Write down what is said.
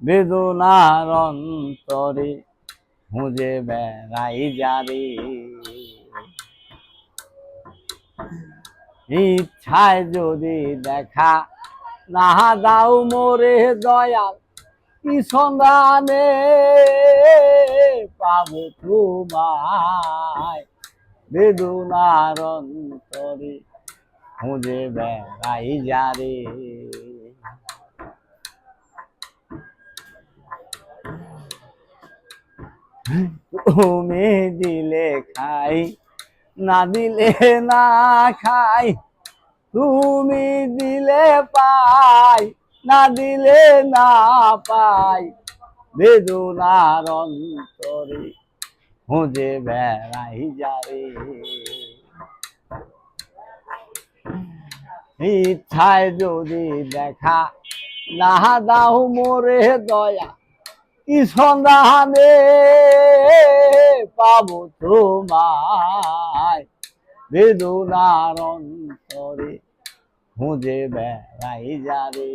বেদনার অন্তরে খুঁজে বেড়াই যারে, ইচ্ছায় যদি দেখা না দাও মোরে দয়াল, কি সন্ধানে পাবো তোমায়, বেদনার অন্তরে খুঁজে বেড়াই যারে। তুমি দিলে খাই, না দিলে না খাই, তুমি দিলে পাই, না দিলে না পাই, বেদনার অন্তরে খুঁজে বেড়াই যারে, ইচ্ছায় যদি দেখা না দাও মোরে দয়া, কি সন্ধানে পাবো তোমায়, বেদনার অন্তরে খুঁজে বেড়াই যারে।